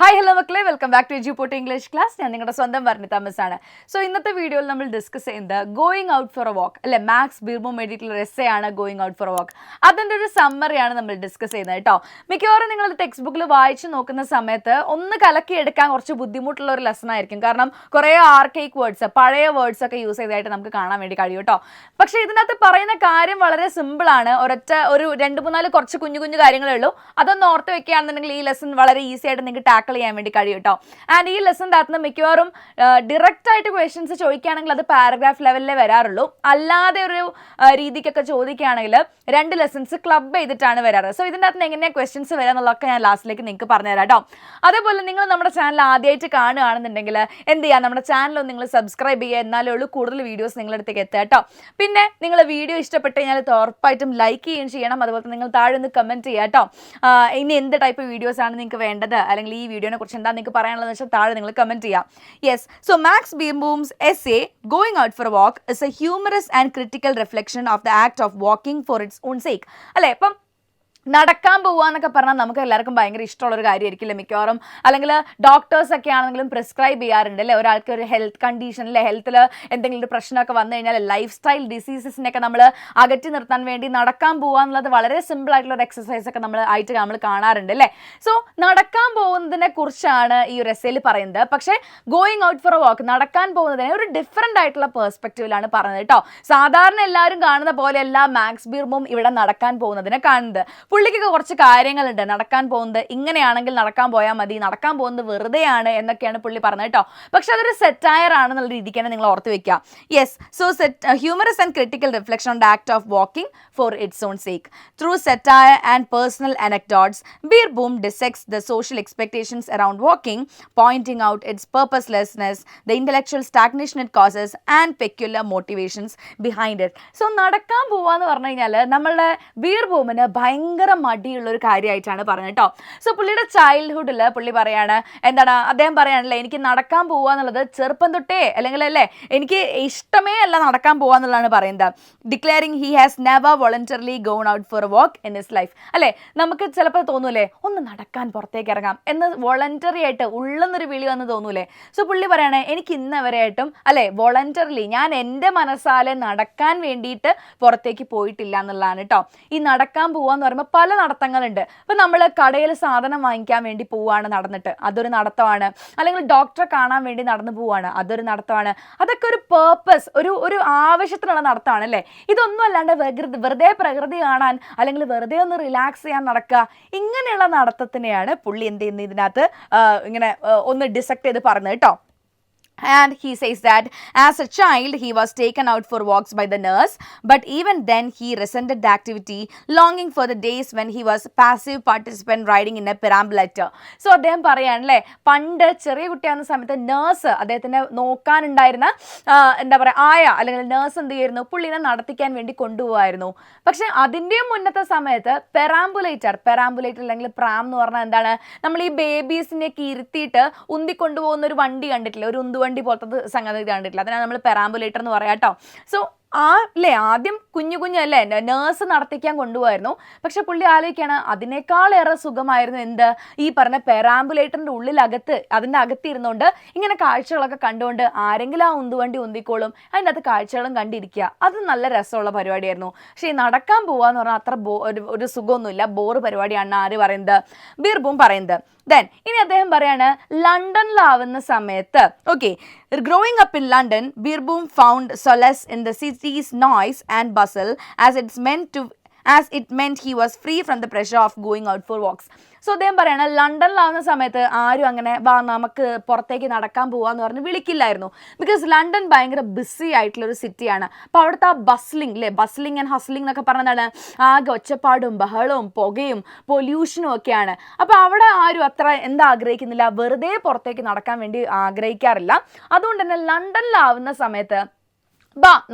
Hi hello മക്കളെ, welcome back to Eduport English class. ഞാൻ നിങ്ങളുടെ സ്വന്തം വർണിത മിസ് ആണ്. സോ ഇന്നത്തെ വീഡിയോയിൽ നമ്മൾ ഡിസ്കസ് ചെയ്യുന്നത് ഗോയിങ് ഔട്ട് ഫോർ എ വാക്ക് അല്ലെ, മാക്സ് ബീർബോം എഴുതിയിട്ടുള്ള എസ്സേ ആണ് ഗോയിങ് ഔട്ട് ഫോർ എ വാക്ക്. അതിൻ്റെ ഒരു സമ്മറിയാണ് നമ്മൾ ഡിസ്കസ് ചെയ്യുന്നത് കേട്ടോ. മിക്കവാറും നിങ്ങൾ ടെക്സ്റ്റ് ബുക്കിൽ വായിച്ച് നോക്കുന്ന സമയത്ത് ഒന്ന് കലക്കിയെടുക്കാൻ കുറച്ച് ബുദ്ധിമുട്ടുള്ള ഒരു ലെസൺ ആയിരിക്കും. കാരണം കുറേ ആർക്കൈക്ക് വേർഡ്സ്, പഴയ വേർഡ്സ് ഒക്കെ യൂസ് ചെയ്തതായിട്ട് നമുക്ക് കാണാൻ വേണ്ടി കഴിയും കേട്ടോ. പക്ഷേ ഇതിനകത്ത് പറയുന്ന കാര്യം വളരെ സിമ്പിളാണ്. ഒരു 2-3 കുറച്ച് കുഞ്ഞു കുഞ്ഞു കാര്യങ്ങളേ ഉള്ളൂ. അതൊന്ന് ഓർത്ത് വെക്കുകയാണെന്നുണ്ടെങ്കിൽ ഈ ലെസൺ വളരെ ഈസി ആയിട്ട് നിങ്ങൾക്ക് ടാക്കിൾ ചെയ്യാൻ വേണ്ടി കഴിയും കേട്ടോ. ആൻഡ് ഈ ലെസൻ്റെ അകത്ത് മിക്കവാറും ഡയറക്റ്റ് ആയിട്ട് ക്വസ്റ്റ്യൻസ് ചോദിക്കുകയാണെങ്കിൽ അത് പാരഗ്രാഫ് ലെവലിലേ വരാറുള്ളൂ. അല്ലാതെ ഒരു രീതിക്കൊക്കെ ചോദിക്കുകയാണെങ്കിൽ 2 ലെസൺസ് ക്ലബ് ചെയ്തിട്ടാണ് വരാറ്. സോ ഇതിൻ്റെ അകത്ത് എങ്ങനെയാണ് ക്വസ്റ്റ്യൻസ് വരിക എന്നുള്ളതൊക്കെ ഞാൻ ലാസ്റ്റിലേക്ക് നിങ്ങൾക്ക് പറഞ്ഞുതരാം കേട്ടോ. അതേപോലെ നിങ്ങൾ നമ്മുടെ ചാനൽ ആദ്യമായിട്ട് കാണുകയാണെന്നുണ്ടെങ്കിൽ എന്ത് ചെയ്യുക, നമ്മുടെ ചാനൽ നിങ്ങൾ സബ്സ്ക്രൈബ് ചെയ്യുക. എന്നാലേ ഉള്ളൂ കൂടുതൽ വീഡിയോസ് നിങ്ങളുടെ അടുത്തേക്ക് എത്തുക കേട്ടോ. പിന്നെ നിങ്ങൾ വീഡിയോ ഇഷ്ടപ്പെട്ട് കഴിഞ്ഞാൽ ഉറപ്പായിട്ടും ലൈക്ക് ചെയ്യുകയും ചെയ്യണം. അതുപോലെ നിങ്ങൾ താഴെ ഒന്ന് കമൻറ്റ് ചെയ്യുക കേട്ടോ. ഇനി എന്ത് ടൈപ്പ് വീഡിയോസ് ആണ് നിങ്ങൾക്ക് വേണ്ടത്, അല്ലെങ്കിൽ ഈ വീഡിയോനെ കുറിച്ച് എന്താ നിങ്ങൾക്ക് പറയാനുള്ളതെന്ന് വെച്ചാൽ താഴെ നിങ്ങൾ കമൻറ്റ് ചെയ്യാം. Yes, so Max Beerbohm's essay Going Out for a Walk is a humorous and critical reflection of the act of walking for its own sake. അല്ലേ, ഇപ്പം നടക്കാൻ പോവുക എന്നൊക്കെ പറഞ്ഞാൽ നമുക്ക് എല്ലാവർക്കും ഭയങ്കര ഇഷ്ടമുള്ളൊരു കാര്യമായിരിക്കില്ലേ മിക്കവാറും. അല്ലെങ്കിൽ ഡോക്ടേഴ്സൊക്കെ ആണെങ്കിലും പ്രിസ്ക്രൈബ് ചെയ്യാറുണ്ട് അല്ലേ, ഒരാൾക്ക് ഒരു ഹെൽത്ത് കണ്ടീഷനിലെ ഹെൽത്തിൽ എന്തെങ്കിലും ഒരു പ്രശ്നമൊക്കെ വന്നു കഴിഞ്ഞാൽ ലൈഫ് സ്റ്റൈൽ ഡിസീസസിനെയൊക്കെ നമ്മൾ അകറ്റി നിർത്താൻ വേണ്ടി നടക്കാൻ പോവുക എന്നുള്ളത് വളരെ സിമ്പിൾ ആയിട്ടുള്ള ഒരു എക്സസൈസ് ഒക്കെ നമ്മൾ കാണാറുണ്ട് അല്ലേ. സോ നടക്കാൻ പോകുന്നതിനെ കുറിച്ചാണ് ഈ ഒരു എസ്സേയിൽ പറയുന്നത്. പക്ഷേ ഗോയിങ് ഔട്ട് ഫോർ എ വാക്ക്, നടക്കാൻ പോകുന്നതിനെ ഒരു ഡിഫറെൻ്റ് ആയിട്ടുള്ള പെർസ്പെക്റ്റീവിലാണ് പറയുന്നത് കേട്ടോ. സാധാരണ എല്ലാവരും കാണുന്ന പോലെയല്ല മാക്സ് ബീർബോം ഇവിടെ നടക്കാൻ പോകുന്നതിനെ കാണുന്നത്. പുള്ളിക്കൊക്കെ കുറച്ച് കാര്യങ്ങളുണ്ട്. നടക്കാൻ പോകുന്നത് ഇങ്ങനെയാണെങ്കിൽ നടക്കാൻ പോയാൽ മതി, നടക്കാൻ പോകുന്നത് വെറുതെയാണ് എന്നൊക്കെയാണ് പുള്ളി പറഞ്ഞത് കേട്ടോ. പക്ഷെ അതൊരു സെറ്റയർ ആണെന്നുള്ള രീതിക്ക് തന്നെ നിങ്ങൾ ഓർത്ത് വെക്കുക. Yes, so humorous and critical reflection on the act of walking for its own sake through satire and personal anecdotes, Beerbohm dissects the social expectations around walking, pointing out its purposelessness, the intellectual stagnation it causes, and peculiar motivations behind it. So നടക്കാൻ പോവാന്ന് പറഞ്ഞു കഴിഞ്ഞാൽ നമ്മളുടെ ബീർബോമിന് ഭയങ്കര മടിയുള്ളൊരു കാര്യമായിട്ടാണ് പറഞ്ഞത് കേട്ടോ. So പുള്ളിയുടെ ചൈൽഡ്ഹുഡിൽ പുള്ളി പറയാണ്, എന്താണ് അദ്ദേഹം പറയാനല്ലേ, എനിക്ക് നടക്കാൻ പോവുക എന്നുള്ളത് ചെറുപ്പം തൊട്ടേ അല്ലെങ്കിൽ അല്ലേ എനിക്ക് ഇഷ്ടമേ അല്ല നടക്കാൻ പോവുക എന്നുള്ളതാണ് പറയുന്നത്. Declaring he has never voluntarily gone out for a walk in his life. അല്ലേ, നമുക്ക് ചിലപ്പോൾ തോന്നൂലേ ഒന്ന് നടക്കാൻ പുറത്തേക്ക് ഇറങ്ങാം എന്ന്, വോളണ്ടറി ആയിട്ട് ഉള്ളെന്നൊരു വിളി വന്ന് തോന്നൂലേ. സോ പുള്ളി പറയണേ, എനിക്ക് ഇന്നവരെയായിട്ടും അല്ലേ വോളണ്ടറിലി ഞാൻ എൻ്റെ മനസ്സാലെ നടക്കാൻ വേണ്ടിയിട്ട് പുറത്തേക്ക് പോയിട്ടില്ല എന്നുള്ളതാണ് കേട്ടോ. ഈ നടക്കാൻ പോവാന്ന് പറയുമ്പോൾ പല നടത്തങ്ങളുണ്ട്. ഇപ്പം നമ്മൾ കടയിൽ സാധനം വാങ്ങിക്കാൻ വേണ്ടി പോവുകയാണ് നടന്നിട്ട്, അതൊരു നടത്തമാണ്. അല്ലെങ്കിൽ ഡോക്ടറെ കാണാൻ വേണ്ടി നടന്നു പോവുകയാണ്, അതൊരു നടത്തമാണ്. അതൊക്കെ ഒരു പേർപ്പസ്, ഒരു ആവശ്യത്തിനുള്ള നടത്തമാണ് അല്ലേ. ഇതൊന്നും അല്ലാണ്ട് വെറുതെ പ്രകൃതി കാണാൻ അല്ലെങ്കിൽ വെറുതെ ഒന്ന് റിലാക്സ് ചെയ്യാൻ നടക്കുക, ഇങ്ങനെയുള്ള നടത്തത്തിനെയാണ് പുള്ളി എന്ത് ചെയ്യുന്നത് ഇതിനകത്ത് ഇങ്ങനെ ഒന്ന് ഡിസെക്ട് ചെയ്ത് പറഞ്ഞത് കേട്ടോ. And he says that as a child he was taken out for walks by the nurse, but even then he resented the activity, longing for the days when he was passive participant riding in a perambulator. So അദ്ദേഹം പറയാണല്ലേ, പണ്ട് ചെറിയ കുട്ടിയാകുന്ന സമയത്ത് nurse അദ്ദേഹത്തിനെ നോക്കാനുണ്ടായിരുന്ന എന്താ പറയുക ആയ അല്ലെങ്കിൽ nurse എന്ത് ചെയ്യുമായിരുന്നു, പുള്ളിനെ നടത്തിക്കാൻ വേണ്ടി കൊണ്ടുപോകായിരുന്നു. പക്ഷെ അതിൻ്റെയും മുന്നത്തെ സമയത്ത് പെറാംബുലേറ്റർ അല്ലെങ്കിൽ പ്രാം എന്ന് പറഞ്ഞാൽ എന്താണ്, നമ്മൾ ഈ ബേബീസിനെയൊക്കെ ഇരുത്തിയിട്ട് ഉന്തിക്കൊണ്ടുപോകുന്ന ഒരു വണ്ടി കണ്ടിട്ടില്ല, ഒരു ഉന്തുവണ്ടി പോലത്തെ സംഗതി കണ്ടിട്ടില്ല, അതിനാണ് നമ്മൾ പെറാംബുലേറ്റർ എന്ന് പറയാം കേട്ടോ. സോ അല്ലേ ആദ്യം കുഞ്ഞല്ലേ നേഴ്സ് നടത്തിക്കാൻ കൊണ്ടുപോകായിരുന്നു. പക്ഷെ പുള്ളി ആലോചിക്കുകയാണ് അതിനേക്കാളേറെ സുഖമായിരുന്നു എന്ത്, ഈ പറഞ്ഞ പെറാംബുലേറ്ററിൻ്റെ അതിൻ്റെ അകത്തിരുന്നുകൊണ്ട് ഇങ്ങനെ കാഴ്ചകളൊക്കെ കണ്ടുകൊണ്ട് ആരെങ്കിലും ആ ഉന്തുവണ്ടി ഉന്തിക്കോളും, അതിൻ്റെ അകത്ത് കാഴ്ചകളും കണ്ടിരിക്കുക, അത് നല്ല രസമുള്ള പരിപാടിയായിരുന്നു. പക്ഷേ ഈ നടക്കാൻ പോവാന്ന് പറഞ്ഞാൽ അത്ര ഒരു സുഖമൊന്നുമില്ല, ബോറ് പരിപാടിയാണ് ആര് പറയുന്നത്, ബീർബോം പറയുന്നത്. ദെൻ ഇനി അദ്ദേഹം പറയാണ് ലണ്ടനിലാവുന്ന സമയത്ത് okay, growing up in London, Beerbohm found solace in the city's noise and bustle as it meant he was free from the pressure of going out for walks. So അദ്ദേഹം പറയണ ലണ്ടനിലാവുന്ന സമയത്ത് ആരും അങ്ങനെ നമുക്ക് പുറത്തേക്ക് നടക്കാൻ പോവാന്ന് പറഞ്ഞ് വിളിക്കില്ലായിരുന്നു. ബിക്കോസ് ലണ്ടൻ ഭയങ്കര ബിസി ആയിട്ടുള്ളൊരു സിറ്റിയാണ്. അപ്പോൾ അവിടുത്തെ ആ ബസ്ലിംഗ് ആൻഡ് ഹസ്ലിംഗ് എന്നൊക്കെ പറഞ്ഞതാണ്, ആകെ ഒച്ചപ്പാടും ബഹളവും പുകയും പൊല്യൂഷനും ഒക്കെയാണ്. അപ്പോൾ അവിടെ ആരും അത്ര ആഗ്രഹിക്കുന്നില്ല, വെറുതെ പുറത്തേക്ക് നടക്കാൻ വേണ്ടി ആഗ്രഹിക്കാറില്ല. അതുകൊണ്ട് തന്നെ ലണ്ടനിലാവുന്ന സമയത്ത്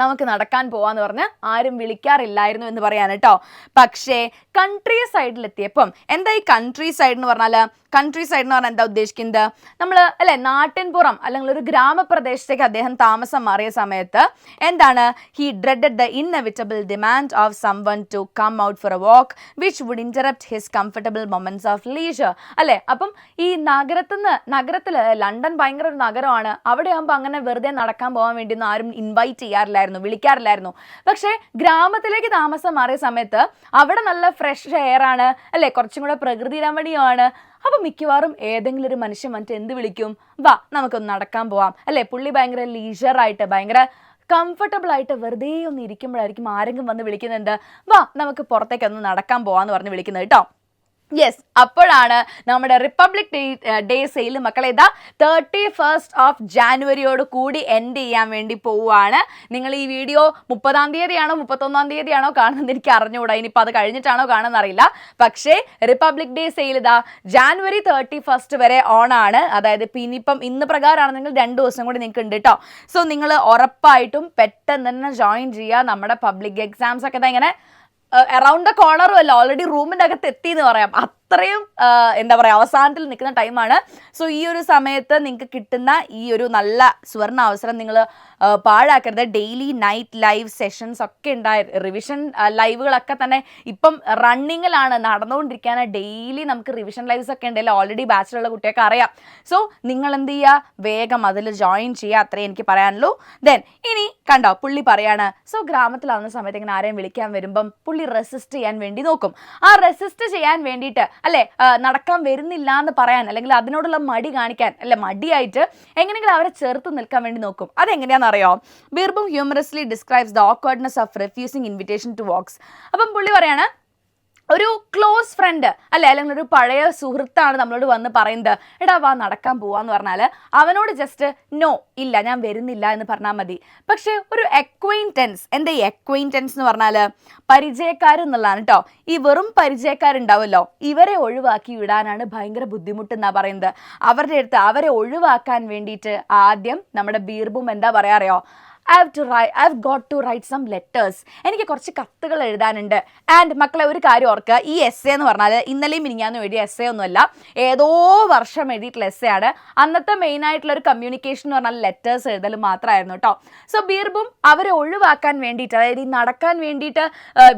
നമുക്ക് നടക്കാൻ പോവാന്ന് പറഞ്ഞ് ആരും വിളിക്കാറില്ലായിരുന്നു എന്ന് പറയാൻ കേട്ടോ. പക്ഷേ കൺട്രി സൈഡിലെത്തിയപ്പം എന്താ ഈ കൺട്രി സൈഡ് എന്ന് പറഞ്ഞാൽ എന്താ ഉദ്ദേശിക്കുന്നത്? നമ്മൾ അല്ലെ നാട്ടിൻപുറം അല്ലെങ്കിൽ ഒരു ഗ്രാമപ്രദേശത്തേക്ക് അദ്ദേഹം താമസം മാറിയ സമയത്ത് എന്താണ്? He dreaded the inevitable demand of someone to come out for a walk which would interrupt his comfortable moments of leisure. അല്ലെ, അപ്പം ഈ നഗരത്തിൽ ലണ്ടൻ ഭയങ്കര ഒരു നഗരമാണ്. അവിടെ ആകുമ്പോൾ അങ്ങനെ വെറുതെ നടക്കാൻ പോകാൻ വേണ്ടി ഒന്നും ആരും ഇൻവൈറ്റ് ചെയ്യാറില്ലായിരുന്നു, വിളിക്കാറില്ലായിരുന്നു. പക്ഷേ ഗ്രാമത്തിലേക്ക് താമസം മാറിയ സമയത്ത് അവിടെ നല്ല ഫ്രഷ് എയർ ആണ്, അല്ലെ, കുറച്ചും കൂടെ പ്രകൃതി രമണീയമാണ്. അപ്പൊ മിക്കവാറും ഏതെങ്കിലും ഒരു മനുഷ്യൻ വന്നിട്ട് എന്ത് വിളിക്കും? വാ നമുക്കൊന്ന് നടക്കാൻ പോവാം, അല്ലെ. പുള്ളി ഭയങ്കര ലീഷറായിട്ട് ഭയങ്കര കംഫർട്ടബിൾ ആയിട്ട് വെറുതെ ഒന്ന് ഇരിക്കുമ്പോഴായിരിക്കും ആരെങ്കിലും വന്ന് വിളിക്കുന്നുണ്ട്, വാ നമുക്ക് പുറത്തേക്ക് ഒന്ന് നടക്കാൻ പോവാന്ന് പറഞ്ഞ് വിളിക്കുന്നത് കേട്ടോ. യെസ്, അപ്പോഴാണ് നമ്മുടെ റിപ്പബ്ലിക് ഡേ സെയിൽ മക്കളെ ഇതാ 31st ഓഫ് ജാനുവരിയോട് കൂടി എൻഡ് ചെയ്യാൻ വേണ്ടി പോവുകയാണ്. നിങ്ങൾ ഈ വീഡിയോ 30-ാം തീയതിയാണോ 31-ാം തീയതിയാണോ കാണുന്നത് എനിക്ക് അറിഞ്ഞുകൂടാ, ഇനിയിപ്പോൾ അത് കഴിഞ്ഞിട്ടാണോ കാണുന്നത് അറിയില്ല. പക്ഷേ റിപ്പബ്ലിക് ഡേ സെയിൽ ഇതാ ജാനുവരി 31st വരെ ഓൺ ആണ്. അതായത് ഇനിയിപ്പം ഇന്ന് പ്രകാരമാണെന്നെങ്കിൽ 2 ദിവസം കൂടി നിങ്ങൾക്ക് ഉണ്ട് കേട്ടോ. സോ നിങ്ങൾ ഉറപ്പായിട്ടും പെട്ടെന്ന് തന്നെ ജോയിൻ ചെയ്യുക. നമ്മുടെ പബ്ലിക് എക്സാംസ് ഒക്കെ ഇങ്ങനെ അറൗണ്ട് ദ കോർണറും അല്ല, ഓൾറെഡി റൂമിൻ്റെ അകത്ത് എത്തി എന്ന് പറയാം. അത്രയും എന്താ പറയുക അവസാനത്തിൽ നിൽക്കുന്ന ടൈമാണ്. സോ ഈ ഒരു സമയത്ത് നിങ്ങൾക്ക് കിട്ടുന്ന ഈ ഒരു നല്ല സുവർണ അവസരം നിങ്ങൾ പാഴാക്കരുത്. ഡെയിലി നൈറ്റ് ലൈവ് സെഷൻസ് ഒക്കെ ഉണ്ടായി, റിവിഷൻ ലൈവുകളൊക്കെ തന്നെ ഇപ്പം റണ്ണിങ്ങിലാണ്, നടന്നുകൊണ്ടിരിക്കുകയാണ്. ഡെയിലി നമുക്ക് റിവിഷൻ ലൈവ്സ് ഒക്കെ ഉണ്ടല്ലോ, ഓൾറെഡി ബാച്ചിലുള്ള കുട്ടിയൊക്കെ അറിയാം. സോ നിങ്ങൾ എന്ത് ചെയ്യുക, വേഗം അതിൽ ജോയിൻ ചെയ്യുക, അത്രേ എനിക്ക് പറയാനുള്ളൂ. ദെൻ ഇനി കണ്ടോ പുള്ളി പറയാണ്, സോ ഗ്രാമത്തിലാവുന്ന സമയത്ത് ഇങ്ങനെ ആരെയും വിളിക്കാൻ വരുമ്പം പുള്ളി റെസിസ്റ്റ് ചെയ്യാൻ വേണ്ടി നോക്കും. ആ റെസിസ്റ്റ് ചെയ്യാൻ വേണ്ടിയിട്ട് അല്ലെ, നടക്കാൻ വരുന്നില്ല എന്ന് പറയാൻ അല്ലെങ്കിൽ അതിനോടുള്ള മടി കാണിക്കാൻ അല്ലെ, മടിയായിട്ട് എങ്ങനെയെങ്കിലും അവരെ ചേർത്ത് നിൽക്കാൻ വേണ്ടി നോക്കും. അതെങ്ങനെയാണെന്നറിയോ? Beerbohm humorously describes the awkwardness of refusing invitation to walks. അപ്പം പുള്ളി പറയാണ്, ഒരു ക്ലോസ് ഫ്രണ്ട് അല്ലെ, അല്ലെങ്കിൽ ഒരു പഴയ സുഹൃത്താണ് നമ്മളോട് വന്ന് പറയുന്നത്, എടാ വാ നടക്കാൻ പോവാന്ന് പറഞ്ഞാൽ അവനോട് ജസ്റ്റ് നോ, ഇല്ല ഞാൻ വരുന്നില്ല എന്ന് പറഞ്ഞാൽ മതി. പക്ഷെ ഒരു അക്വൈൻറ്റൻസ്, എന്താ ഈ അക്വൈൻറ്റൻസ് എന്ന് പറഞ്ഞാൽ പരിചയക്കാരെന്നുള്ളതാണ് കേട്ടോ. ഈ വെറും പരിചയക്കാരുണ്ടാവുമല്ലോ, ഇവരെ ഒഴിവാക്കി വിടാനാണ് ഭയങ്കര ബുദ്ധിമുട്ടെന്നാണ് പറയുന്നത്. അവരെ ഒഴിവാക്കാൻ വേണ്ടിയിട്ട് ആദ്യം നമ്മുടെ ബീർബും എന്താ പറയാറിയോ, I've got to write some letters. എനിക്ക് കുറച്ച് കത്തുകൾ എഴുതാനുണ്ട്. ആൻഡ് മക്കളെ ഒരു കാര്യം ഓർക്കുക, ഈ എസ്സേ എന്ന് പറഞ്ഞാൽ ഇന്നലെയും മിനിഞ്ഞാന്നും എഴുതിയ എസ്സേ ഒന്നുമല്ല, ഏതോ വർഷം എഴുതിയിട്ടുള്ള എസ്സേ ആണ്. അന്നത്തെ മെയിൻ ആയിട്ടുള്ള ഒരു കമ്മ്യൂണിക്കേഷൻ എന്ന് പറഞ്ഞാൽ ലെറ്റേഴ്സ് എഴുതൽ മാത്രമായിരുന്നു കേട്ടോ. സോ ബീർബും അവരെ ഒഴിവാക്കാൻ വേണ്ടിയിട്ട്, അതായത് ഈ നടക്കാൻ വേണ്ടിയിട്ട്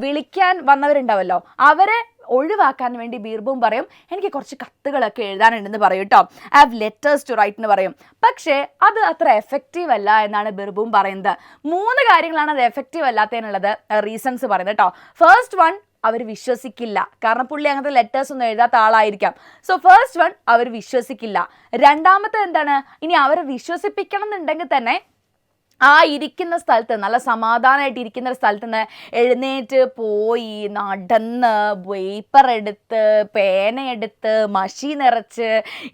വിളിക്കാൻ വന്നവരുണ്ടാവല്ലോ, അവരെ ഒഴിവാക്കാൻ വേണ്ടി ബീർബും പറയും, എനിക്ക് കുറച്ച് കത്തുകളൊക്കെ എഴുതാനുണ്ടെന്ന് പറയും കേട്ടോ. I have letters to write എന്ന് പറയും. പക്ഷേ അത് അത്ര എഫക്റ്റീവ് അല്ല എന്നാണ് ബീർബും പറയുന്നത്. 3 കാര്യങ്ങളാണ് അത് എഫക്റ്റീവ് അല്ലാത്തതിനുള്ളത് റീസൺസ് പറയുന്നത് കേട്ടോ. ഫസ്റ്റ് വൺ, അവർ വിശ്വസിക്കില്ല. കാരണം പുള്ളി അങ്ങനത്തെ ലെറ്റേഴ്സ് ഒന്നും എഴുതാത്ത ആളായിരിക്കാം. സോ ഫസ്റ്റ് വൺ, അവർ വിശ്വസിക്കില്ല. രണ്ടാമത്തെ എന്താണ്, ഇനി അവരെ വിശ്വസിപ്പിക്കണം എന്നുണ്ടെങ്കിൽ തന്നെ ആ ഇരിക്കുന്ന സ്ഥലത്ത്, നല്ല സമാധാനമായിട്ട് ഇരിക്കുന്ന ഒരു സ്ഥലത്ത് നിന്ന് എഴുന്നേറ്റ് പോയി നടന്ന് പേപ്പർ എടുത്ത് പേനയെടുത്ത് മഷി നിറച്ച്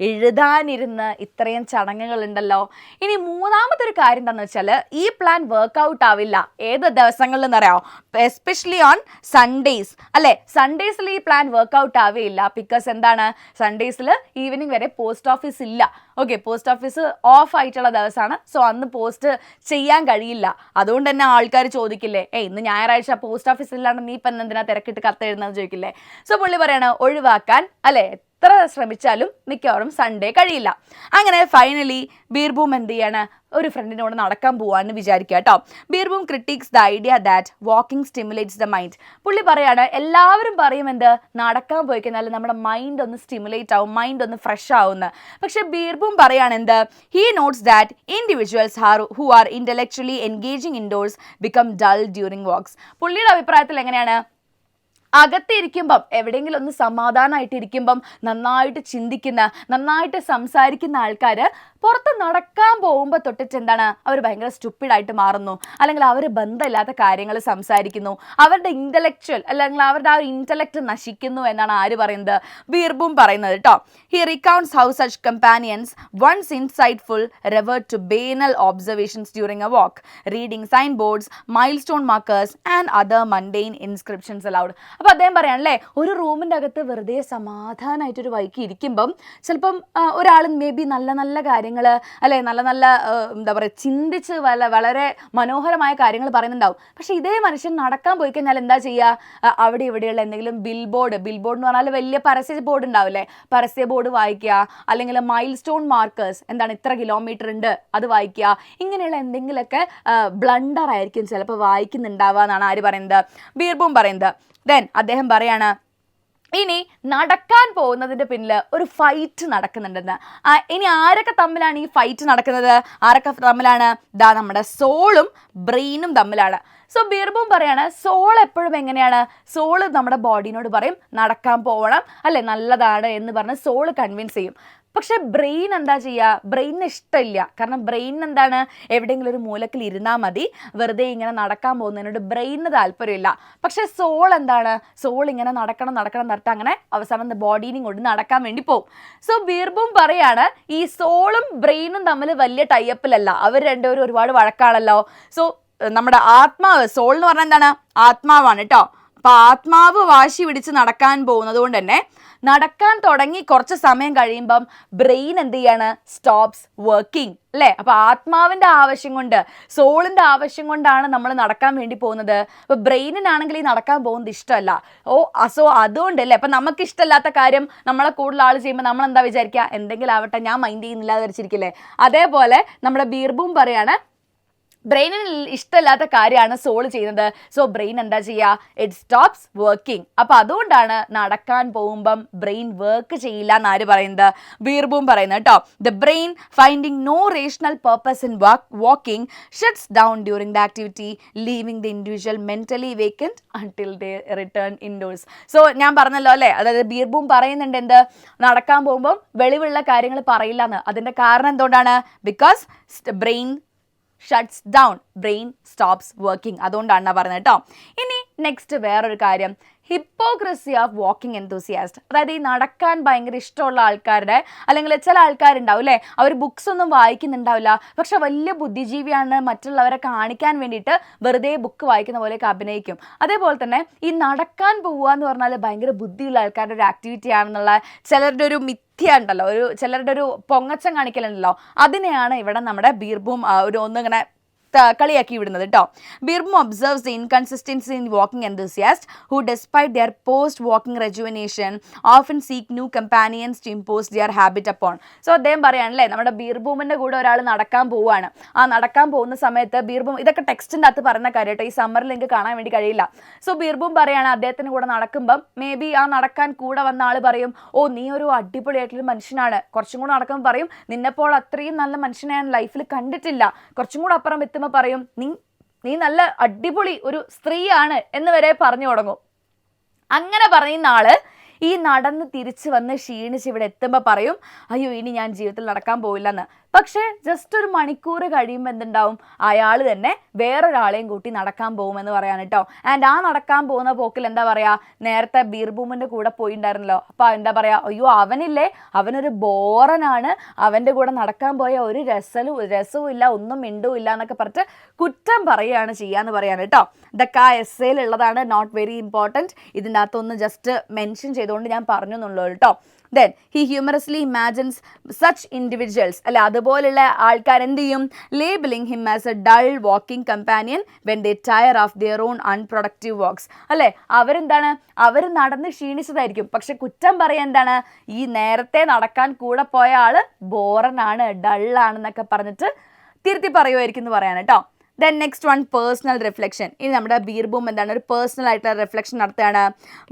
എഴുതാനിരുന്ന് ഇത്രയും ചടങ്ങുകളുണ്ടല്ലോ. ഇനി മൂന്നാമത്തെ ഒരു കാര്യം എന്താണെന്ന് വെച്ചാൽ, ഈ പ്ലാൻ വർക്കൗട്ട് ആവില്ല ഏത് ദിവസങ്ങളിൽ എന്നറിയാമോ? എസ്പെഷ്യലി ഓൺ സൺഡേയ്സ് അല്ലേ. സൺഡേയ്സിൽ ഈ പ്ലാൻ വർക്കൗട്ട് ആവുകയില്ല. ബിക്കോസ് എന്താണ്, സൺഡേയ്സിൽ ഈവനിങ് വരെ പോസ്റ്റ് ഓഫീസ് ഇല്ല. ഓക്കെ, പോസ്റ്റ് ഓഫീസ് ഓഫ് ആയിട്ടുള്ള ദിവസമാണ്. സോ അന്ന് പോസ്റ്റ് ചെയ്യാൻ കഴിയില്ല. അതുകൊണ്ട് തന്നെ ആൾക്കാർ ചോദിക്കില്ലേ, ഇന്ന് ഞായറാഴ്ച പോസ്റ്റ് ഓഫീസ് ഇല്ലാണ്ട് നീ ഇപ്പം എന്തിനാ തിരക്കിട്ട് കത്തെഴുതുന്നത് ചോദിക്കില്ലേ. സോ പുള്ളി പറയണ ഒഴിവാക്കാൻ അല്ലേ, എത്ര ശ്രമിച്ചാലും മിക്കവാറും സൺഡേ കഴിയില്ല. അങ്ങനെ ഫൈനലി ബീർബൂം എന്ത് ചെയ്യാണ്, ഒരു ഫ്രണ്ടിനോട് നടക്കാൻ പോവാന്ന് വിചാരിക്കുക കേട്ടോ. Beerbohm critics the idea that walking stimulates the mind. പുള്ളി പറയാണ്, എല്ലാവരും പറയും എന്ത്, നടക്കാൻ പോയി കഴിഞ്ഞാൽ നമ്മുടെ മൈൻഡ് ഒന്ന് സ്റ്റിമുലേറ്റ് ആവും, മൈൻഡ് ഒന്ന് ഫ്രഷ് ആവുമെന്ന്. പക്ഷെ ബീർബൂം പറയാണ് എന്ത്, he notes that individuals who are intellectually engaging indoors become dull during walks. പുള്ളിയുടെ അഭിപ്രായത്തിൽ എങ്ങനെയാണ്, അകത്തിരിക്കുമ്പം എവിടെയെങ്കിലും ഒന്ന് സമാധാനമായിട്ടിരിക്കുമ്പം നന്നായിട്ട് ചിന്തിക്കുന്ന, നന്നായിട്ട് സംസാരിക്കുന്ന ആൾക്കാർ പുറത്ത് നടക്കാൻ പോകുമ്പോൾ തൊട്ടിട്ട് എന്താണ്, അവർ ഭയങ്കര സ്റ്റുപ്പിഡായിട്ട് മാറുന്നു, അല്ലെങ്കിൽ അവർ ബന്ധമില്ലാത്ത കാര്യങ്ങൾ സംസാരിക്കുന്നു, അവരുടെ ഇൻ്റലക്ച്വൽ അല്ലെങ്കിൽ അവരുടെ ആ ഒരു ഇൻ്റലക്റ്റ് നശിക്കുന്നു എന്നാണ് ആര് പറയുന്നത്, ബീർബൂം പറയുന്നത് കേട്ടോ. He recounts how such companions once insightful revert to banal observations during a walk, reading sign boards, mile stone markers and other mundane inscriptions aloud. അപ്പോൾ അദ്ദേഹം പറയാണല്ലേ, ഒരു റൂമിൻ്റെ അകത്ത് വെറുതെ സമാധാനമായിട്ടൊരു വൈക്ക് ഇരിക്കുമ്പം ചിലപ്പം ഒരാൾ മേ ബി നല്ല നല്ല കാര്യങ്ങൾ അല്ലെ നല്ല നല്ല എന്താ പറയുക ചിന്തിച്ച് വളരെ മനോഹരമായ കാര്യങ്ങൾ പറയുന്നുണ്ടാവും. പക്ഷെ ഇതേ മനുഷ്യൻ നടക്കാൻ പോയി കഴിഞ്ഞാൽ എന്താ ചെയ്യുക, അവിടെ ഇവിടെയുള്ള എന്തെങ്കിലും ബിൽ ബോർഡ് എന്ന് പറഞ്ഞാൽ വലിയ പരസ്യ ബോർഡ് ഉണ്ടാവില്ലേ, പരസ്യ ബോർഡ് വായിക്കുക, അല്ലെങ്കിൽ മൈൽ സ്റ്റോൺ മാർക്കേഴ്സ് എന്താണ് ഇത്ര കിലോമീറ്റർ ഉണ്ട് അത് വായിക്കുക, ഇങ്ങനെയുള്ള എന്തെങ്കിലുമൊക്കെ ബ്ലണ്ടർ ആയിരിക്കും ചിലപ്പോൾ വായിക്കുന്നുണ്ടാവുക എന്നാണ് ആര് പറയുന്നത്, ബീർബൂം പറയുന്നത്. ദെൻ അദ്ദേഹം പറയാണ് ഇനി നടക്കാൻ പോകുന്നതിൻ്റെ പിന്നിൽ ഒരു ഫൈറ്റ് നടക്കുന്നുണ്ടെന്ന്. ഇനി ആരൊക്കെ തമ്മിലാണ് ഈ ഫൈറ്റ് നടക്കുന്നത്, ആരൊക്കെ തമ്മിലാണ്, നമ്മുടെ സോളും ബ്രെയിനും തമ്മിലാണ്. സോ ബീർബൂം പറയാണ് സോൾ എപ്പോഴും എങ്ങനെയാണ്, സോള് നമ്മുടെ ബോഡീനോട് പറയും നടക്കാൻ പോകണം അല്ലെ നല്ലതാണ് എന്ന് പറഞ്ഞ് സോള് കൺവിൻസ് ചെയ്യും. പക്ഷെ ബ്രെയിൻ എന്താ ചെയ്യുക, ബ്രെയിനിന് ഇഷ്ടമില്ല. കാരണം ബ്രെയിൻ എന്താണ്, എവിടെയെങ്കിലും ഒരു മൂലക്കിൽ ഇരുന്നാൽ മതി, വെറുതെ ഇങ്ങനെ നടക്കാൻ പോകുന്നതിനോട് ബ്രെയിനിന് താല്പര്യമില്ല. പക്ഷെ സോൾ എന്താണ്, സോൾ ഇങ്ങനെ നടക്കണം നടന്നിട്ട് അങ്ങനെ അവസാനം ബോഡീനും കൊണ്ട് നടക്കാൻ വേണ്ടി പോകും. സോ ബീർബൂം പറയാണ് ഈ സോളും ബ്രെയിനും തമ്മിൽ വലിയ ടൈപ്പിലല്ല, അവർ രണ്ടുപേരും ഒരുപാട് വഴക്കാണല്ലോ. സോ നമ്മുടെ ആത്മാവ്, സോൾ എന്ന് പറഞ്ഞാൽ എന്താണ്, ആത്മാവാണ് കേട്ടോ. അപ്പൊ ആത്മാവ് വാശി പിടിച്ച് നടക്കാൻ പോകുന്നത് കൊണ്ട് തന്നെ നടക്കാൻ തുടങ്ങി കുറച്ച് സമയം കഴിയുമ്പം ബ്രെയിൻ എന്ത് ചെയ്യാണ്, സ്റ്റോപ്സ് വർക്കിംഗ് അല്ലേ. അപ്പൊ ആത്മാവിന്റെ ആവശ്യം കൊണ്ട്, സോളിന്റെ ആവശ്യം കൊണ്ടാണ് നമ്മൾ നടക്കാൻ വേണ്ടി പോകുന്നത്. അപ്പൊ ബ്രെയിനിനാണെങ്കിൽ ഈ നടക്കാൻ പോകുന്നത് ഇഷ്ടമല്ല. സോ അതുകൊണ്ട് അല്ലേ, അപ്പൊ നമുക്ക് ഇഷ്ടമല്ലാത്ത കാര്യം നമ്മളെ കൂടുതൽ ആൾ ചെയ്യുമ്പോൾ നമ്മൾ എന്താ വിചാരിക്കുക, എന്തെങ്കിലും ആവട്ടെ ഞാൻ മൈൻഡ് ചെയ്യുന്നില്ല വിചാരിച്ചിരിക്കില്ലേ. അതേപോലെ നമ്മുടെ ബീർബൂം പറയാണ് ബ്രെയിനിന് ഇഷ്ടമില്ലാത്ത കാര്യമാണ് സോൾ ചെയ്യുന്നത്. സോ ബ്രെയിൻ എന്താ ചെയ്യുക, ഇറ്റ് സ്റ്റോപ്സ് വർക്കിംഗ്. അപ്പം അതുകൊണ്ടാണ് നടക്കാൻ പോകുമ്പം ബ്രെയിൻ വർക്ക് ചെയ്യില്ല എന്നാര് പറയുന്നത്, ബീർബൂം പറയുന്നത് കേട്ടോ. The brain finding no rational purpose in walking shuts down during the activity, leaving the individual mentally vacant until they return indoors. So ഞാൻ പറഞ്ഞല്ലോ അല്ലേ, അതായത് ബീർബൂം പറയുന്നുണ്ട് എന്ത്, നടക്കാൻ പോകുമ്പം വെളിവുള്ള കാര്യങ്ങൾ പറയില്ല എന്ന്. അതിൻ്റെ കാരണം എന്തുകൊണ്ടാണ്, because brain shuts down, brain stops working. അതുകൊണ്ടാണ് പറയുന്നത് കേട്ടോ. ഇനി നെക്സ്റ്റ് വേറൊരു കാര്യം, ഹിപ്പോക്രസി ഓഫ് വാക്കിംഗ് എന്തൂസിയാസ്റ്റ്. അതായത് ഈ നടക്കാൻ ഭയങ്കര ഇഷ്ടമുള്ള ആൾക്കാരുടെ, അല്ലെങ്കിൽ ചില ആൾക്കാരുണ്ടാവും അല്ലേ, അവർ ബുക്സ് ഒന്നും വായിക്കുന്നുണ്ടാവില്ല, പക്ഷെ വലിയ ബുദ്ധിജീവിയാണ് മറ്റുള്ളവരെ കാണിക്കാൻ വേണ്ടിയിട്ട് വെറുതെ ബുക്ക് വായിക്കുന്ന പോലെയൊക്കെ അഭിനയിക്കും. അതേപോലെ തന്നെ ഈ നടക്കാൻ പോവുക എന്ന് പറഞ്ഞാൽ ഭയങ്കര ബുദ്ധിയുള്ള ആൾക്കാരുടെ ഒരു ആക്ടിവിറ്റി ആണെന്നുള്ള ചിലരുടെ ഒരു ഉണ്ടല്ലോ, ചിലരുടെ ഒരു പൊങ്ങച്ചം കാണിക്കലുണ്ടല്ലോ, അതിനെയാണ് ഇവിടെ നമ്മുടെ ബീർബൂം ഒന്നിങ്ങനെ കളിയാക്കി വിടുന്നത് കേട്ടോ. Beerbohm observes the inconsistency in walking enthusiast who despite their post walking rejuvenation often seek new companions to impose their habit upon. So അദ്ദേഹം പറയാണല്ലേ, നമ്മുടെ ബീർബൂമിൻ്റെ കൂടെ ഒരാൾ നടക്കാൻ പോവുകയാണ്. ആ നടക്കാൻ പോകുന്ന സമയത്ത് ബീർബൂം, ഇതൊക്കെ ടെക്സ്റ്റിൻ്റെ അകത്ത് പറയുന്ന കാര്യം കേട്ടോ, ഈ സമ്മറിൽ എനിക്ക് കാണാൻ വേണ്ടി കഴിയില്ല. സോ ബീർബൂം പറയുകയാണ് അദ്ദേഹത്തിന് കൂടെ നടക്കുമ്പം മേ ബി ആ നടക്കാൻ കൂടെ വന്ന ആൾ പറയും, ഓ നീ ഒരു അടിപൊളിയായിട്ടുള്ള മനുഷ്യനാണ്, കുറച്ചും കൂടെ നടക്കുമ്പോൾ പറയും നിന്നെപ്പോൾ അത്രയും നല്ല മനുഷ്യനെ ഞാൻ ലൈഫിൽ കണ്ടിട്ടില്ല, കുറച്ചും കൂടെ അപ്പുറം എത്തുമ്പോൾ പറയും നീ നല്ല അടിപൊളി ഒരു സ്ത്രീയാണ് എന്ന് വരെ പറഞ്ഞു തുടങ്ങും. അങ്ങനെ പറയുന്ന ആള് ഈ നടന്ന് തിരിച്ച് വന്ന് ക്ഷീണിച്ച് ഇവിടെ എത്തുമ്പോൾ പറയും അയ്യോ ഇനി ഞാൻ ജീവിതത്തിൽ നടക്കാൻ പോയില്ലെന്ന്. പക്ഷേ ജസ്റ്റ് ഒരു മണിക്കൂർ കഴിയുമ്പോൾ എന്തുണ്ടാവും, അയാൾ തന്നെ വേറൊരാളെയും കൂട്ടി നടക്കാൻ പോകുമെന്ന് പറയാൻ കേട്ടോ. ആൻഡ് ആ നടക്കാൻ പോകുന്ന പോക്കിൽ എന്താ പറയുക, നേരത്തെ ബീർബൂമിൻ്റെ കൂടെ പോയിണ്ടായിരുന്നല്ലോ, അപ്പോൾ എന്താ പറയുക, അയ്യോ അവനില്ലേ അവനൊരു ബോറനാണ്, അവൻ്റെ കൂടെ നടക്കാൻ പോയ ഒരു രസവും ഇല്ല, ഒന്നും മിണ്ടും ഇല്ല എന്നൊക്കെ പറഞ്ഞിട്ട് കുറ്റം പറയുകയാണ് ചെയ്യാന്ന് പറയാൻ കേട്ടോ. ഇതൊക്കെ ആ എസ്സേയിലുള്ളതാണ്, നോട്ട് വെരി ഇമ്പോർട്ടൻറ്റ്. ഇതിൻ്റെ അകത്തൊന്ന് ജസ്റ്റ് മെൻഷൻ ചെയ്തുകൊണ്ട് ഞാൻ പറഞ്ഞു എന്നുള്ളൂ കേട്ടോ. Then he humorously imagines such individuals അല്ലെ, അതുപോലുള്ള ആൾക്കാർ എന്ത് ചെയ്യും, labeling him as a dull walking companion when they tire of their own unproductive walks അല്ലെ. അവരെന്താണ്, അവർ നടന്ന് ക്ഷീണിച്ചതായിരിക്കും, പക്ഷെ കുറ്റം പറയാൻ എന്താണ്, ഈ നേരത്തെ നടക്കാൻ കൂടെ പോയ ആള് ബോറനാണ്, ഡള്ളാണെന്നൊക്കെ പറഞ്ഞിട്ട് തിരുത്തി പറയുമായിരിക്കും എന്ന് പറയാൻ കേട്ടോ. Then next one, personal reflection. ഇനി നമ്മുടെ ബീർബൂം എന്താണ്, ഒരു പേഴ്സണൽ ആയിട്ടുള്ള റിഫ്ലക്ഷൻ നടത്തുകയാണ്.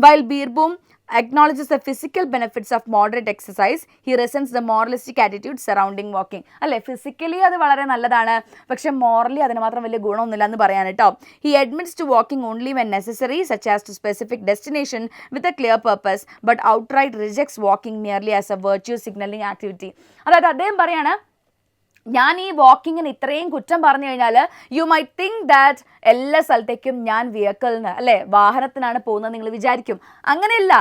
While Beerbohm acknowledges the physical benefits of moderate exercise, he resents the moralistic attitude surrounding walking അല്ലേ. ഫിസിക്കലി അത് വളരെ നല്ലതാണ്, പക്ഷെ മോറലി അതിന് മാത്രം വലിയ ഗുണമൊന്നുമില്ല എന്ന് പറയാൻ കേട്ടോ. he admits to walking only when necessary such as to specific destination with a clear purpose but outright rejects walking merely as a virtue signaling activity. അതായത് അദ്ദേഹം പറയാണ് ഞാൻ ഈ വാക്കിങ്ങിന് ഇത്രയും കുറ്റം പറഞ്ഞു കഴിഞ്ഞാൽ യു മൈ തിങ്ക് ദാറ്റ് എല്ലാ സ്ഥലത്തേക്കും ഞാൻ വെഹിക്കിളിന് അല്ലേ വാഹനത്തിനാണ് പോകുന്നത് നിങ്ങൾ വിചാരിക്കും. അങ്ങനെയല്ല,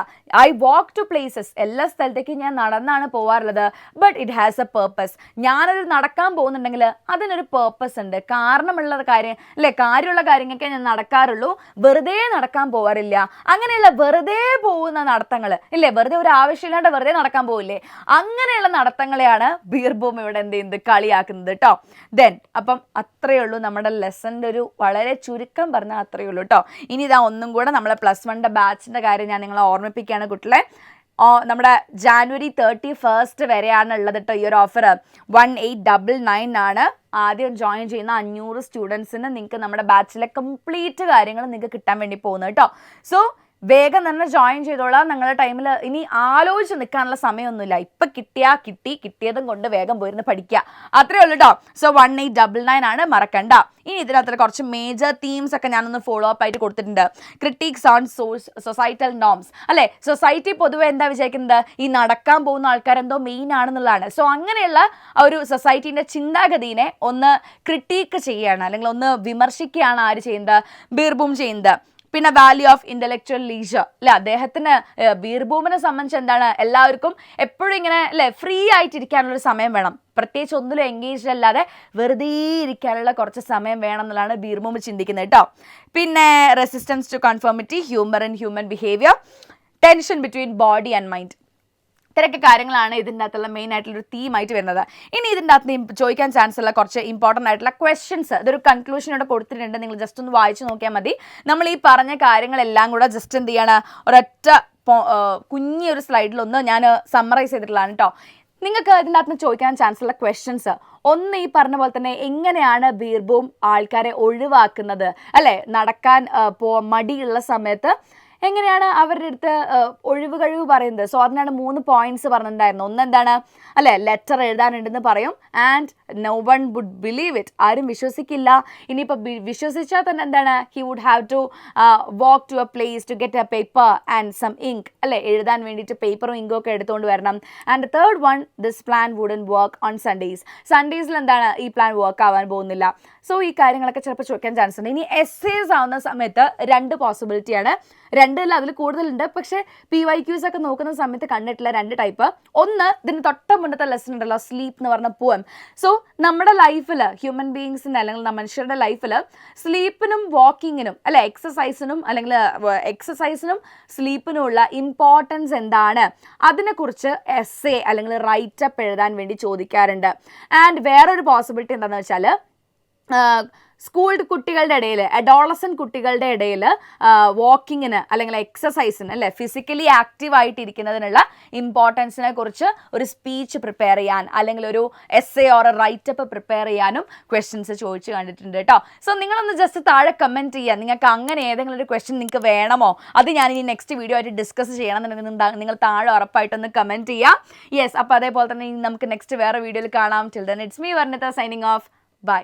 ഐ വാക്ക് ടു പ്ലേസസ്, എല്ലാ സ്ഥലത്തേക്കും ഞാൻ നടന്നാണ് പോകാറുള്ളത്. But it has A purpose. ഞാനത് നടക്കാൻ പോകുന്നുണ്ടെങ്കിൽ അതിനൊരു പേർപ്പസ് ഉണ്ട്, കാരണമുള്ള കാര്യം അല്ലേ, കാര്യമുള്ള കാര്യങ്ങളൊക്കെ ഞാൻ നടക്കാറുള്ളൂ, വെറുതെ നടക്കാൻ പോകാറില്ല. അങ്ങനെയുള്ള വെറുതെ പോകുന്ന നടത്തങ്ങൾ ഇല്ലേ, വെറുതെ ഒരു ആവശ്യമില്ലാണ്ട് വെറുതെ നടക്കാൻ പോകില്ലേ, അങ്ങനെയുള്ള നടത്തങ്ങളെയാണ് ബീർബൂം ഇവിടെ എന്ത് ചെയ്യുന്നത്, കളിയാക്കുന്നത് കേട്ടോ. ദെൻ അപ്പം അത്രയേ ഉള്ളൂ നമ്മുടെ ലെസൻ്റെ ഒരു വളരെ ചുരുക്കം പറഞ്ഞാൽ അത്രയേ ഉള്ളൂ കേട്ടോ. ഇനി ഇതാ ഒന്നും കൂടെ നമ്മളെ +1 ബാച്ചിൻ്റെ കാര്യം ഞാൻ നിങ്ങളെ ഓർമ്മിപ്പിക്കുകയാണ് കുട്ടികളെ. നമ്മുടെ January 31 വരെയാണ് ഉള്ളത് കേട്ടോ ഈ ഒരു ഓഫർ. 1899 ആണ് ആദ്യം ജോയിൻ ചെയ്യുന്ന 500 സ്റ്റുഡൻസിന് നിങ്ങൾക്ക് നമ്മുടെ ബാച്ചിലെ കംപ്ലീറ്റ് കാര്യങ്ങൾ നിങ്ങൾക്ക് കിട്ടാൻ വേണ്ടി പോകുന്നത് കേട്ടോ. സോ വേഗം തന്നെ ജോയിൻ ചെയ്തോളാം. നിങ്ങളുടെ ടൈമിൽ ഇനി ആലോചിച്ച് നിൽക്കാനുള്ള സമയമൊന്നുമില്ല. ഇപ്പം കിട്ടിയതും കൊണ്ട് വേഗം പോയിരുന്ന് പഠിക്കുക, അത്രേ ഉള്ളൂ കേട്ടോ. സോ 1899 ആണ്, മറക്കണ്ട. ഇനി ഇതിനകത്ത് കുറച്ച് മേജർ തീംസ് ഒക്കെ ഞാനൊന്ന് ഫോളോ അപ്പ് ആയിട്ട് കൊടുത്തിട്ടുണ്ട്. ക്രിട്ടിക്സ് ഓൺ സൊസൈറ്റൽ നോംസ് അല്ലേ, സൊസൈറ്റി പൊതുവെ എന്താ വിചാരിക്കുന്നത്, ഈ നടക്കാൻ പോകുന്ന ആൾക്കാരെന്തോ മെയിൻ ആണെന്നുള്ളതാണ്. സോ അങ്ങനെയുള്ള ഒരു സൊസൈറ്റീൻ്റെ ചിന്താഗതിനെ ഒന്ന് ക്രിട്ടീക്ക് ചെയ്യുകയാണ്, അല്ലെങ്കിൽ ഒന്ന് വിമർശിക്കുകയാണ് ആര് ചെയ്യുന്നത്, ബീർബൂം ചെയ്യുന്നത്. പിന്നെ വാല്യൂ ഓഫ് ഇൻ്റലക്ച്വൽ ലീജർ അല്ലെ, അദ്ദേഹത്തിന് ബീർബൂമിനെ സംബന്ധിച്ച് എന്താണ്, എല്ലാവർക്കും എപ്പോഴും ഇങ്ങനെ അല്ലെ ഫ്രീ ആയിട്ടിരിക്കാനുള്ളൊരു സമയം വേണം, പ്രത്യേകിച്ച് ഒന്നിലും എൻഗേജ്ഡ് അല്ലാതെ വെറുതെ ഇരിക്കാനുള്ള കുറച്ച് സമയം വേണം എന്നുള്ളതാണ് ബീർബൂം ചിന്തിക്കുന്നത് കേട്ടോ. പിന്നെ resistance to conformity, humour in human behaviour, tension between body and mind, ഇത്രയൊക്കെ കാര്യങ്ങളാണ് ഇതിൻ്റെ അകത്തുള്ള മെയിൻ ആയിട്ടുള്ളൊരു തീമായിട്ട് വരുന്നത്. ഇനി ഇതിൻ്റെ അകത്ത് ചോദിക്കാൻ ചാൻസ് ഉള്ള കുറച്ച് ഇമ്പോർട്ടൻ്റ് ആയിട്ടുള്ള ക്വസ്റ്റ്യൻസ്, ഇതൊരു കൺക്ലൂഷനോടെ കൊടുത്തിട്ടുണ്ട്, നിങ്ങൾ ജസ്റ്റ് ഒന്ന് വായിച്ച് നോക്കിയാൽ മതി. നമ്മൾ ഈ പറഞ്ഞ കാര്യങ്ങളെല്ലാം കൂടെ ജസ്റ്റ് എന്ത് ചെയ്യാണ്, ഒരൊറ്റ കുഞ്ഞൊരു സ്ലൈഡിലൊന്ന് ഞാൻ സമ്മറൈസ് ചെയ്തിട്ടുള്ളതാണ് കേട്ടോ. നിങ്ങൾക്ക് ഇതിൻ്റെ അകത്ത് ചോദിക്കാൻ ചാൻസ് ഉള്ള ക്വസ്റ്റ്യൻസ് ഒന്ന് ഈ പറഞ്ഞ പോലെ തന്നെ, എങ്ങനെയാണ് ബീർബൂം ആൾക്കാരെ ഒഴിവാക്കുന്നത് അല്ലേ, നടക്കാൻ മടിയുള്ള സമയത്ത് എങ്ങനെയാണ് അവരുടെ അടുത്ത് ഒഴിവ് കഴിവ് പറയുന്നത്. സോ അതിനാണ് 3 പോയിന്റ്സ് പറഞ്ഞിട്ടുണ്ടായിരുന്നു. ഒന്ന് എന്താണ് അല്ലെ, ലെറ്റർ എഴുതാനുണ്ടെന്ന് പറയും, and no one would believe it, ആരും വിശ്വസിക്കില്ല. ഇനിയിപ്പോൾ വിശ്വസിച്ചാൽ തന്നെ എന്താണ്, he would have to walk to a place to get a paper and some ink അല്ലെ, എഴുതാൻ വേണ്ടിയിട്ട് പേപ്പറും ഇങ്കും ഒക്കെ എടുത്തുകൊണ്ട് വരണം. And third one, this plan wouldn't work on Sundays, സൺഡേയ്സിൽ എന്താണ് ഈ പ്ലാൻ വർക്ക് ആവാൻ പോകുന്നില്ല. സോ ഈ കാര്യങ്ങളൊക്കെ ചിലപ്പോൾ ചോദിക്കാൻ ചാൻസ് ഉണ്ട്. ഇനി എസ്സേസ് ആവുന്ന സമയത്ത് 2 പോസിബിലിറ്റിയാണ്, 2 അല്ല അതിൽ കൂടുതലുണ്ട്, പക്ഷേ PYQs ഒക്കെ നോക്കുന്ന സമയത്ത് കണ്ടിട്ടുള്ള 2 ടൈപ്പ്. ഒന്ന്, ഇതിന് തൊട്ട മുന്നത്തെ ലെസൺ ഉണ്ടല്ലോ, സ്ലീപ്പ് എന്ന് പറഞ്ഞ പോയം. സോ നമ്മുടെ ലൈഫിൽ ഹ്യൂമൻ ബീയിങ്സിൻ്റെ അല്ലെങ്കിൽ മനുഷ്യരുടെ ലൈഫിൽ സ്ലീപ്പിനും വാക്കിങ്ങിനും അല്ലെ, എക്സസൈസിനും സ്ലീപ്പിനും ഉള്ള ഇമ്പോർട്ടൻസ് എന്താണ്, അതിനെക്കുറിച്ച് എസ്സേ അല്ലെങ്കിൽ റൈറ്റപ്പ് എഴുതാൻ വേണ്ടി ചോദിക്കാറുണ്ട്. ആൻഡ് വേറൊരു പോസിബിലിറ്റി എന്താണെന്ന് വെച്ചാൽ, സ്കൂൾഡ് കുട്ടികളുടെ ഇടയിൽ, അഡോളസൻറ്റ് കുട്ടികളുടെ ഇടയിൽ വാക്കിങ്ങിന് അല്ലെങ്കിൽ എക്സസൈസിന് അല്ലെ, ഫിസിക്കലി ആക്റ്റീവ് ആയിട്ടിരിക്കുന്നതിനുള്ള ഇമ്പോർട്ടൻസിനെ കുറിച്ച് ഒരു സ്പീച്ച് പ്രിപ്പയർ ചെയ്യാൻ അല്ലെങ്കിൽ ഒരു എസ്സേ ഓർ റൈറ്റപ്പ് പ്രിപ്പയർ ചെയ്യാനും ക്വസ്റ്റ്യൻസ് ചോദിച്ചു കണ്ടിട്ടുണ്ട് കേട്ടോ. സോ നിങ്ങളൊന്ന് ജസ്റ്റ് താഴെ കമൻറ്റ് ചെയ്യുക, നിങ്ങൾക്ക് അങ്ങനെ ഏതെങ്കിലും ഒരു ക്വസ്റ്റ്യൻ നിങ്ങൾക്ക് വേണമോ, അത് ഞാൻ ഇനി നെക്സ്റ്റ് വീഡിയോ ആയിട്ട് ഡിസ്കസ് ചെയ്യണമെന്നുണ്ടെങ്കിൽ നിങ്ങൾ താഴെ ഉറപ്പായിട്ടൊന്ന് കമൻറ്റ് ചെയ്യുക. യെസ്, അപ്പോൾ അതേപോലെ തന്നെ നമുക്ക് നെക്സ്റ്റ് വേറെ വീഡിയോയിൽ കാണാം. Till then it's me Varnitha signing off. By.